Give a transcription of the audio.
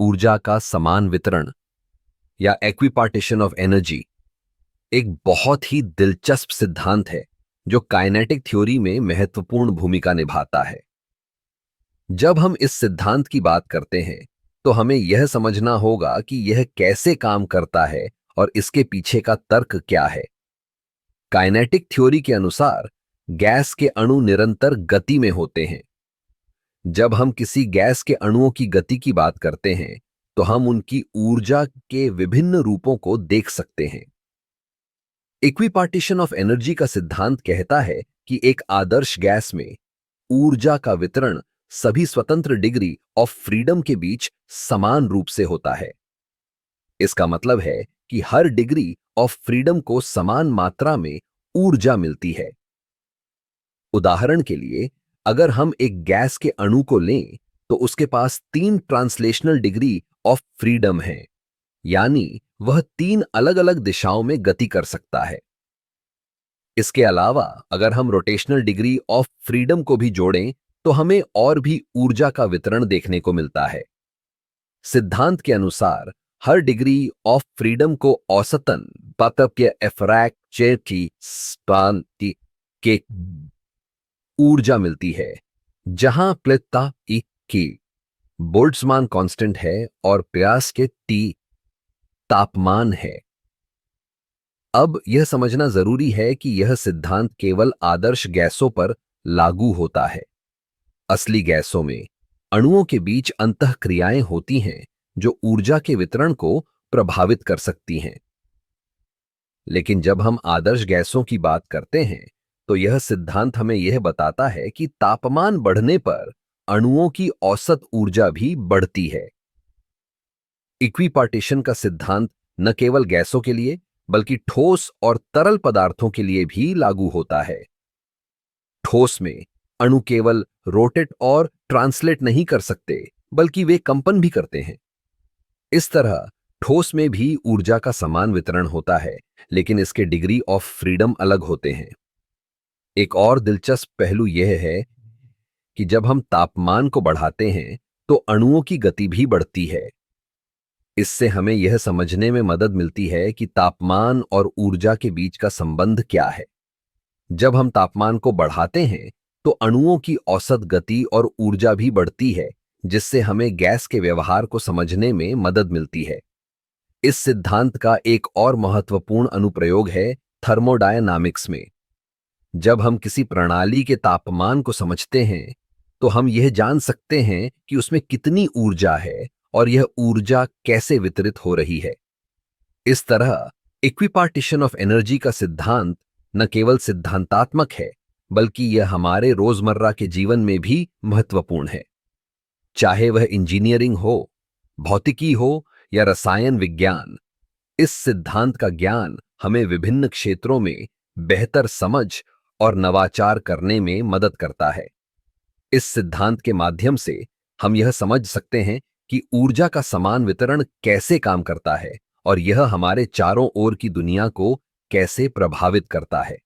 ऊर्जा का समान वितरण या एक्विपार्टीशन ऑफ एनर्जी एक बहुत ही दिलचस्प सिद्धांत है जो काइनेटिक थ्योरी में महत्वपूर्ण भूमिका निभाता है। जब हम इस सिद्धांत की बात करते हैं तो हमें यह समझना होगा कि यह कैसे काम करता है और इसके पीछे का तर्क क्या है। काइनेटिक थ्योरी के अनुसार गैस के अणु निरंतर गति में होते हैं। जब हम किसी गैस के अणुओं की गति की बात करते हैं तो हम उनकी ऊर्जा के विभिन्न रूपों को देख सकते हैं। इक्विपार्टीशन ऑफ एनर्जी का सिद्धांत कहता है कि एक आदर्श गैस में ऊर्जा का वितरण सभी स्वतंत्र डिग्री ऑफ फ्रीडम के बीच समान रूप से होता है। इसका मतलब है कि हर डिग्री ऑफ फ्रीडम को समान मात्रा में ऊर्जा मिलती है। उदाहरण के लिए, अगर हम एक गैस के अणु को लें तो उसके पास 3 ट्रांसलेशनल डिग्री ऑफ फ्रीडम है, यानी वह 3 अलग अलग दिशाओं में गति कर सकता है। इसके अलावा अगर हम रोटेशनल डिग्री ऑफ फ्रीडम को भी जोड़ें तो हमें और भी ऊर्जा का वितरण देखने को मिलता है। सिद्धांत के अनुसार हर डिग्री ऑफ फ्रीडम को औसतन मतलब के एफरैक की स्पान के ऊर्जा मिलती है, जहां प्लेता की बोल्ट्जमान कांस्टेंट है और प्यास के टी तापमान है। अब यह समझना जरूरी है कि यह सिद्धांत केवल आदर्श गैसों पर लागू होता है। असली गैसों में अणुओं के बीच अंतःक्रियाएं होती हैं जो ऊर्जा के वितरण को प्रभावित कर सकती हैं। लेकिन जब हम आदर्श गैसों की बात करते हैं तो यह सिद्धांत हमें यह बताता है कि तापमान बढ़ने पर अणुओं की औसत ऊर्जा भी बढ़ती है। इक्विपार्टीशन का सिद्धांत न केवल गैसों के लिए बल्कि ठोस और तरल पदार्थों के लिए भी लागू होता है। ठोस में अणु केवल रोटेट और ट्रांसलेट नहीं कर सकते बल्कि वे कंपन भी करते हैं। इस तरह ठोस में भी ऊर्जा का समान वितरण होता है, लेकिन इसके डिग्री ऑफ फ्रीडम अलग होते हैं। एक और दिलचस्प पहलू यह है कि जब हम तापमान को बढ़ाते हैं तो अणुओं की गति भी बढ़ती है। इससे हमें यह समझने में मदद मिलती है कि तापमान और ऊर्जा के बीच का संबंध क्या है। जब हम तापमान को बढ़ाते हैं तो अणुओं की औसत गति और ऊर्जा भी बढ़ती है, जिससे हमें गैस के व्यवहार को समझने में मदद मिलती है। इस सिद्धांत का एक और महत्वपूर्ण अनुप्रयोग है थर्मोडायनामिक्स में। जब हम किसी प्रणाली के तापमान को समझते हैं तो हम यह जान सकते हैं कि उसमें कितनी ऊर्जा है और यह ऊर्जा कैसे वितरित हो रही है। इस तरह इक्विपार्टीशन ऑफ एनर्जी का सिद्धांत न केवल सिद्धांतात्मक है बल्कि यह हमारे रोजमर्रा के जीवन में भी महत्वपूर्ण है। चाहे वह इंजीनियरिंग हो, भौतिकी हो या रसायन विज्ञान, इस सिद्धांत का ज्ञान हमें विभिन्न क्षेत्रों में बेहतर समझ और नवाचार करने में मदद करता है। इस सिद्धांत के माध्यम से हम यह समझ सकते हैं कि ऊर्जा का समान वितरण कैसे काम करता है और यह हमारे चारों ओर की दुनिया को कैसे प्रभावित करता है।